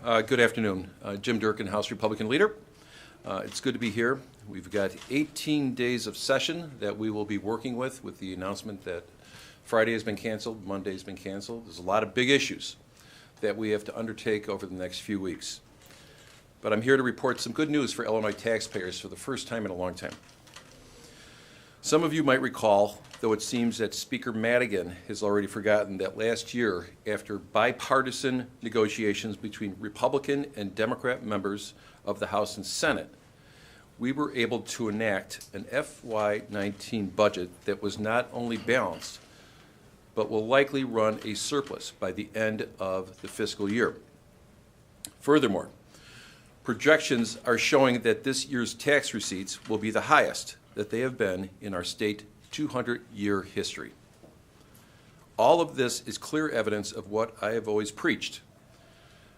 Good afternoon. Jim Durkin, House Republican Leader. It's good to be here. We've got 18 days of session that we will be working with the announcement that Friday has been canceled, Monday has been canceled. There's a lot of big issues that we have to undertake over the next few weeks. But I'm here to report some good news for Illinois taxpayers for the first time in a long time. Some of you might recall, though it seems that Speaker Madigan has already forgotten, that last year, after bipartisan negotiations between Republican and Democrat members of the House and Senate, we were able to enact an FY19 budget that was not only balanced, but will likely run a surplus by the end of the fiscal year. Furthermore, projections are showing that this year's tax receipts will be the highest that they have been in our state 200-year history. All of this is clear evidence of what I have always preached.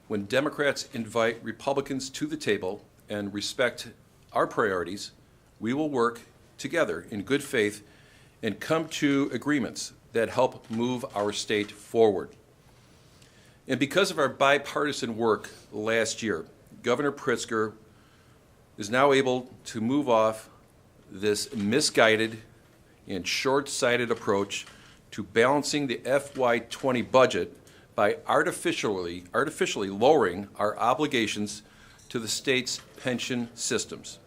When Democrats invite Republicans to the table and respect our priorities, we will work together in good faith and come to agreements that help move our state forward. And because of our bipartisan work last year, Governor Pritzker is now able to move off this misguided and short-sighted approach to balancing the FY20 budget by artificially lowering our obligations to the state's pension systems.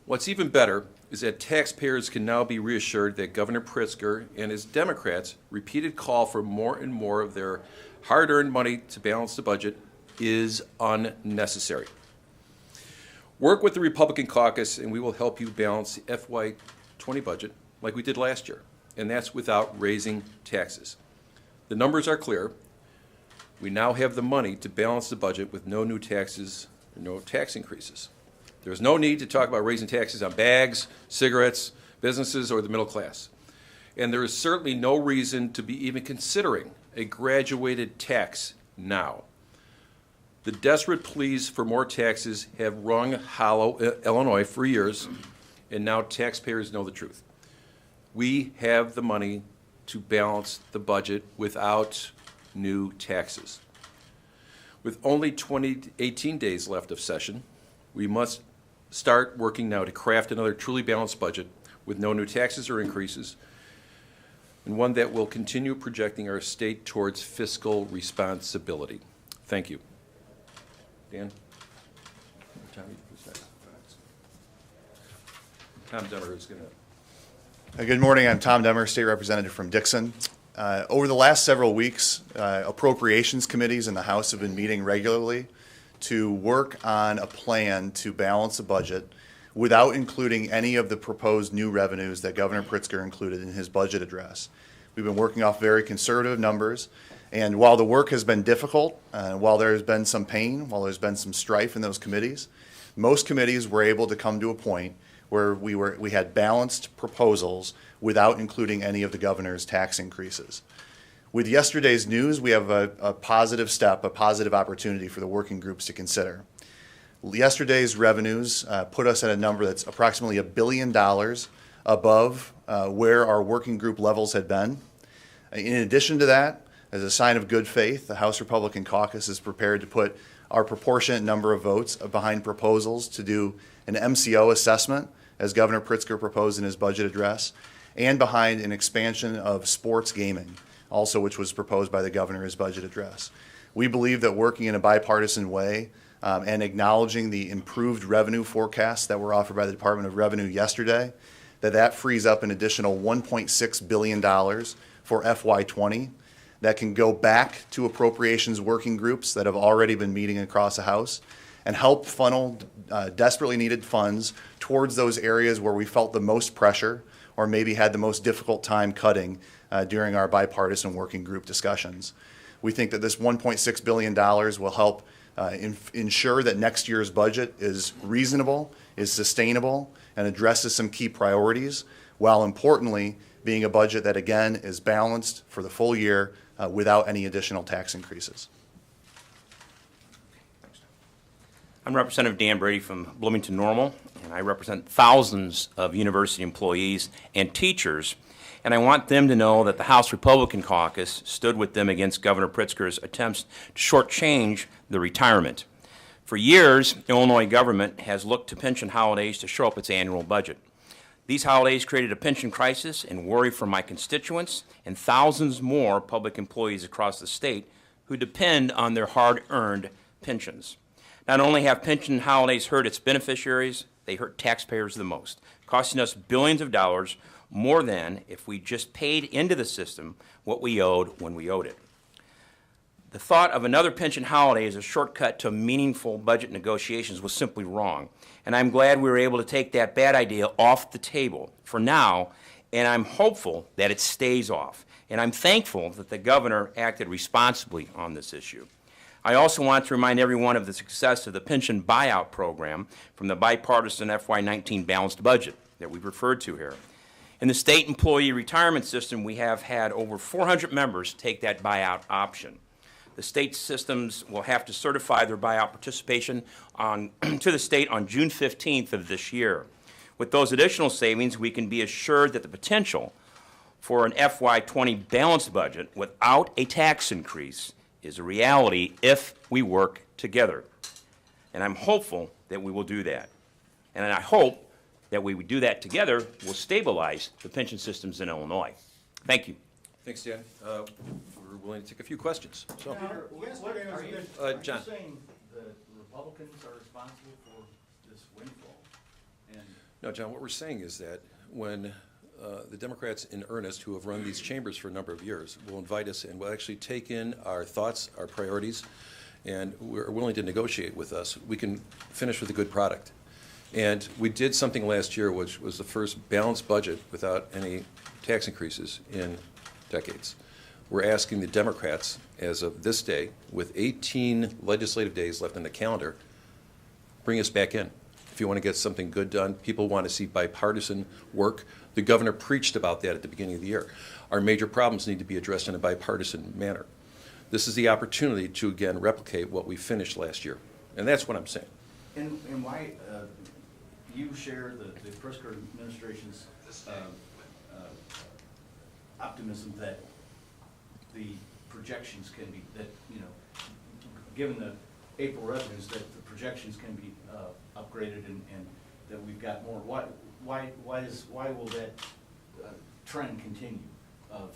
What's even better is that taxpayers can now be reassured that Governor Pritzker and his Democrats' repeated call for more and more of their hard-earned money to balance the budget is unnecessary. Work with the Republican caucus and we will help you balance the FY20 budget like we did last year, and that's without raising taxes. The numbers are clear. We now have the money to balance the budget with no new taxes or no tax increases. There's no need to talk about raising taxes on bags, cigarettes, businesses, or the middle class. And there is certainly no reason to be even considering a graduated tax now. The desperate pleas for more taxes have rung hollow Illinois for years, and now taxpayers know the truth. We have the money to balance the budget without new taxes. With only 18 days left of session, we must start working now to craft another truly balanced budget with no new taxes or increases, and one that will continue projecting our state towards fiscal responsibility. Thank you. Dan? Tom Demmer is going to. Good morning. I'm Tom Demmer, State Representative from Dixon. Over the last several weeks, appropriations committees in the House have been meeting regularly to work on a plan to balance the budget without including any of the proposed new revenues that Governor Pritzker included in his budget address. We've been working off very conservative numbers. And while the work has been difficult, while there's been some pain, while there's been some strife in those committees, most committees were able to come to a point where we had balanced proposals without including any of the governor's tax increases. With yesterday's news, we have a positive step, a positive opportunity for the working groups to consider. Yesterday's revenues put us at a number that's approximately $1 billion above where our working group levels had been. In addition to that, as a sign of good faith, the House Republican caucus is prepared to put our proportionate number of votes behind proposals to do an MCO assessment, as Governor Pritzker proposed in his budget address, and behind an expansion of sports gaming, also which was proposed by the governor in his budget address. We believe that working in a bipartisan way and acknowledging the improved revenue forecasts that were offered by the Department of Revenue yesterday, that frees up an additional $1.6 billion for FY20 that can go back to appropriations working groups that have already been meeting across the House and help funnel desperately needed funds towards those areas where we felt the most pressure or maybe had the most difficult time cutting during our bipartisan working group discussions. We think that this $1.6 billion will help ensure that next year's budget is reasonable, is sustainable, and addresses some key priorities, while importantly being a budget that, again, is balanced for the full year without any additional tax increases. I'm Representative Dan Brady from Bloomington Normal, and I represent thousands of university employees and teachers, and I want them to know that the House Republican caucus stood with them against Governor Pritzker's attempts to shortchange the retirement. For years, the Illinois government has looked to pension holidays to shore up its annual budget. These holidays created a pension crisis and worry for my constituents and thousands more public employees across the state who depend on their hard-earned pensions. Not only have pension holidays hurt its beneficiaries, they hurt taxpayers the most, costing us billions of dollars more than if we just paid into the system what we owed when we owed it. The thought of another pension holiday as a shortcut to meaningful budget negotiations was simply wrong, and I'm glad we were able to take that bad idea off the table for now, and I'm hopeful that it stays off. And I'm thankful that the governor acted responsibly on this issue. I also want to remind everyone of the success of the pension buyout program from the bipartisan FY19 balanced budget that we've referred to here. In the state employee retirement system, we have had over 400 members take that buyout option. The state systems will have to certify their buyout participation to the state on June 15th of this year. With those additional savings, we can be assured that the potential for an FY20 balanced budget without a tax increase is a reality if we work together. And I'm hopeful that we will do that. And I hope that we would do that together will stabilize the pension systems in Illinois. Thank you. Thanks, Dan. We're willing to take a few questions. So, Are you John. saying the Republicans are responsible for this windfall? And No, John, what we're saying is that when the Democrats in earnest, who have run these chambers for a number of years, will invite us and will actually take in our thoughts, our priorities, and we're willing to negotiate with us, we can finish with a good product. And we did something last year which was the first balanced budget without any tax increases in decades. We're asking the Democrats, as of this day, with 18 legislative days left in the calendar, bring us back in. If you want to get something good done, people want to see bipartisan work. The governor preached about that at the beginning of the year. Our major problems need to be addressed in a bipartisan manner. This is the opportunity to, again, replicate what we finished last year. And that's what I'm saying. and why you share the Pritzker administration's optimism that the projections can be, that, you know, given the April revenues, that the projections can be upgraded and that we've got more. Why will that trend continue of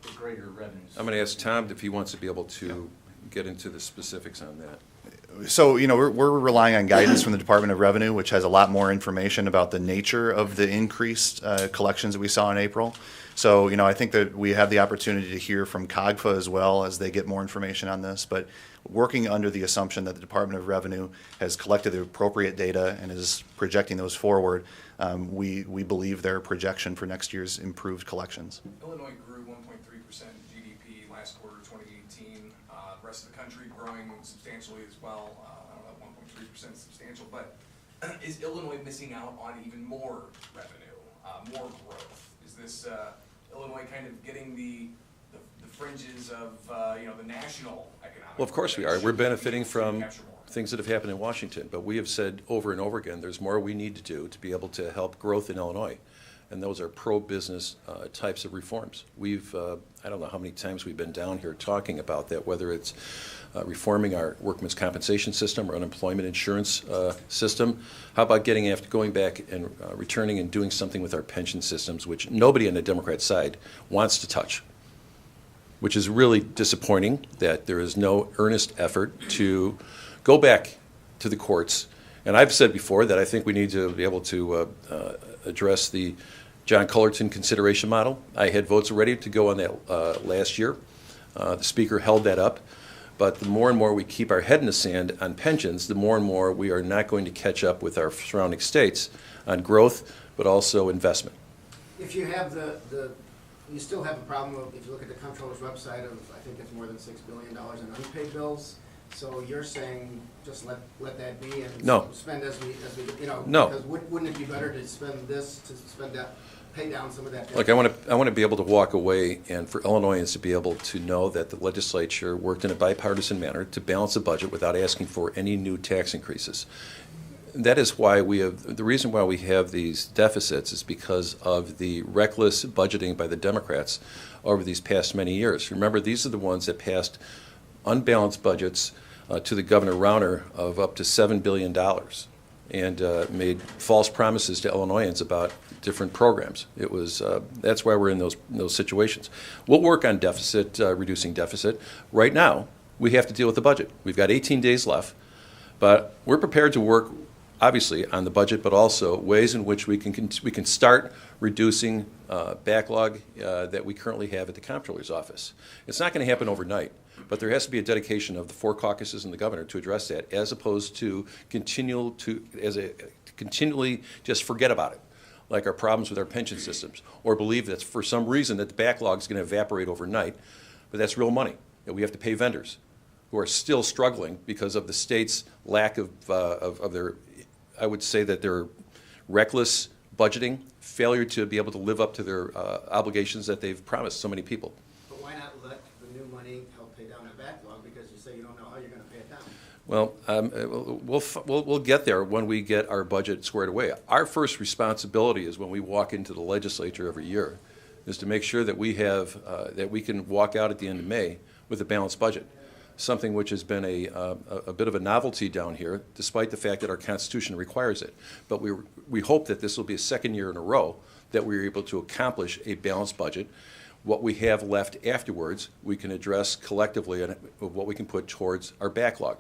the greater revenues? I'm going to ask Tom if he wants to be able to get into the specifics on that. So, you know, we're relying on guidance from the Department of Revenue, which has a lot more information about the nature of the increased collections that we saw in April. So, you know, I think that we have the opportunity to hear from COGFA as well as they get more information on this. But working under the assumption that the Department of Revenue has collected the appropriate data and is projecting those forward, we believe their projection for next year's improved collections. Illinois grew 1.3% GDP last quarter 2018. The rest of the country growing substantially as well. I don't know, 1.3% substantial, but is Illinois missing out on even more revenue, more growth? Is this Illinois kind of getting the fringes of the national economic? Well, of course we are. We're benefiting from things that have happened in Washington, but we have said over and over again, there's more we need to do to be able to help growth in Illinois, and those are pro-business types of reforms. We've, I don't know how many times we've been down here talking about that, whether it's reforming our workman's compensation system or unemployment insurance system. How about going back and returning and doing something with our pension systems, which nobody on the Democrat side wants to touch, which is really disappointing that there is no earnest effort to go back to the courts. And I've said before that I think we need to be able to address the John Cullerton consideration model. I had votes ready to go on that last year. The Speaker held that up. But the more and more we keep our head in the sand on pensions, the more and more we are not going to catch up with our surrounding states on growth, but also investment. If you have you still have a problem of, if you look at the comptroller's website, of I think it's more than $6 billion in unpaid bills. So you're saying just let that be and No. spend as we No. Because wouldn't it be better to spend that, pay down some of that debt? Look, I want to be able to walk away and for Illinoisans to be able to know that the legislature worked in a bipartisan manner to balance the budget without asking for any new tax increases. That is why the reason why we have these deficits is because of the reckless budgeting by the Democrats over these past many years. Remember, these are the ones that passed unbalanced budgets to the Governor Rauner of up to $7 billion and made false promises to Illinoisans about different programs. It was, that's why we're in those situations. We'll work on deficit, reducing deficit. Right now, we have to deal with the budget. We've got 18 days left, but we're prepared to work, obviously, on the budget, but also ways in which we can start reducing backlog that we currently have at the comptroller's office. It's not going to happen overnight, but there has to be a dedication of the 4 caucuses and the governor to address that, as opposed to continually just forget about it, like our problems with our pension systems, or believe that for some reason that the backlog is going to evaporate overnight, but that's real money that we have to pay vendors who are still struggling because of the state's lack of their, I would say that their reckless budgeting, failure to be able to live up to their obligations that they've promised so many people. But why not let the new money help pay down the backlog, because you say you don't know how you're gonna pay it down? Well, we'll get there when we get our budget squared away. Our first responsibility is when we walk into the legislature every year, is to make sure that we have, that we can walk out at the end of May with a balanced budget. Something which has been a bit of a novelty down here, despite the fact that our Constitution requires it. But we hope that this will be a second year in a row that we're able to accomplish a balanced budget. What we have left afterwards, we can address collectively and what we can put towards our backlog.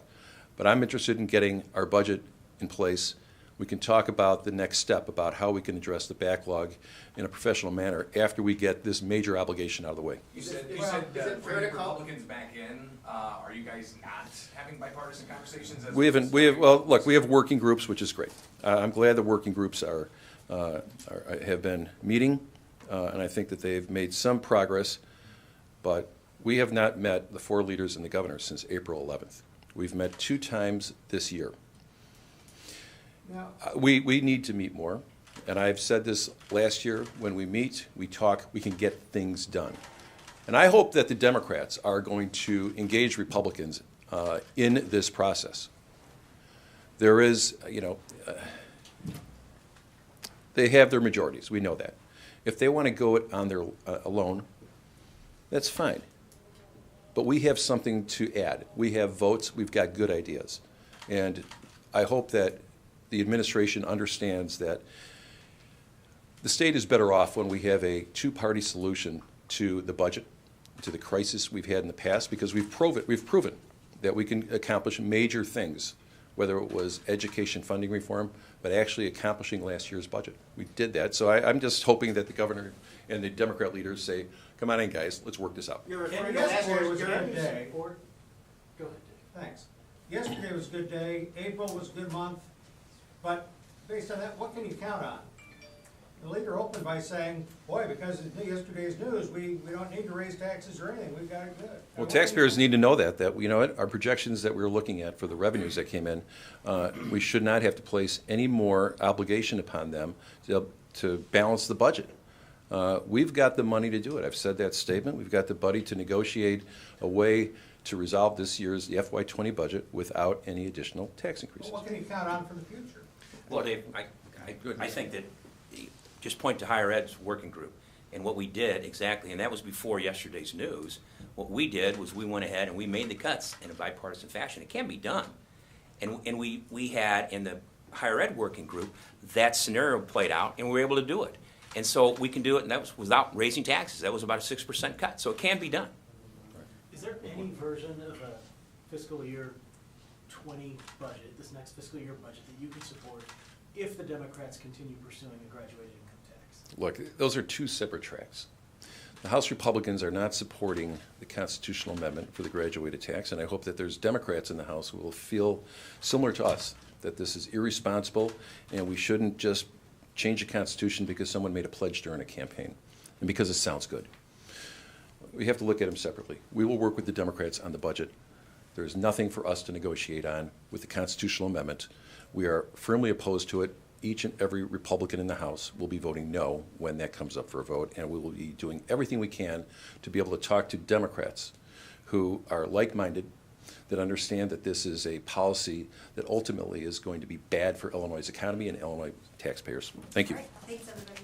But I'm interested in getting our budget in place. We can talk about the next step, about how we can address the backlog in a professional manner after we get this major obligation out of the way. You said is it fair bring to call- Republicans back in. Are you guys not having bipartisan conversations? As We haven't. We have. Well, look, we have working groups, which is great. I'm glad the working groups have been meeting, and I think that they've made some progress. But we have not met the 4 leaders and the governor since April 11th. We've met 2 times this year. Now, We need to meet more, and I've said this last year. When we meet, we talk. We can get things done. And I hope that the Democrats are going to engage Republicans in this process. There is, they have their majorities. We know that. If they want to go it on their alone, that's fine. But we have something to add. We have votes. We've got good ideas. And I hope that the administration understands that the state is better off when we have a 2-party solution to the budget, to the crisis we've had in the past, because we've proven that we can accomplish major things, whether it was education funding reform, but actually accomplishing last year's budget. We did that. So I'm just hoping that the governor and the Democrat leaders say, come on in, guys, let's work this out. you're And referring to last yesterday was year's a good earnings day. report? Go ahead, Dave. Thanks. Yesterday was a good day, April was a good month, but based on that, what can you count on? The leader opened by saying, boy, because of yesterday's news, we don't need to raise taxes or anything, we've got it good. Well, taxpayers need to know that our projections that we're looking at for the revenues that came in, we should not have to place any more obligation upon them to balance the budget. We've got the money to do it. I've said that statement. We've got the money to negotiate a way to resolve this year's the FY20 budget without any additional tax increases. Well, what can you count on for the future? Well, Dave, I think that, just point to higher ed's working group, and what we did exactly, and that was before yesterday's news, what we did was we went ahead and we made the cuts in a bipartisan fashion. It can be done. And we had, in the higher ed working group, that scenario played out, and we were able to do it. And so we can do it, and that was without raising taxes. That was about a 6% cut, so it can be done. Is there any version of a fiscal year 20 budget, this next fiscal year budget, that you can support if the Democrats continue pursuing a graduated income tax? Look, those are 2 separate tracks. The House Republicans are not supporting the constitutional amendment for the graduated tax, and I hope that there's Democrats in the House who will feel similar to us, that this is irresponsible and we shouldn't just change the Constitution because someone made a pledge during a campaign and because it sounds good. We have to look at them separately. We will work with the Democrats on the budget. There is nothing for us to negotiate on with the constitutional amendment. We are firmly opposed to it. Each and every Republican in the House will be voting no when that comes up for a vote, and we will be doing everything we can to be able to talk to Democrats who are like-minded, that understand that this is a policy that ultimately is going to be bad for Illinois' economy and Illinois taxpayers. Thank you. All right, thanks, everybody.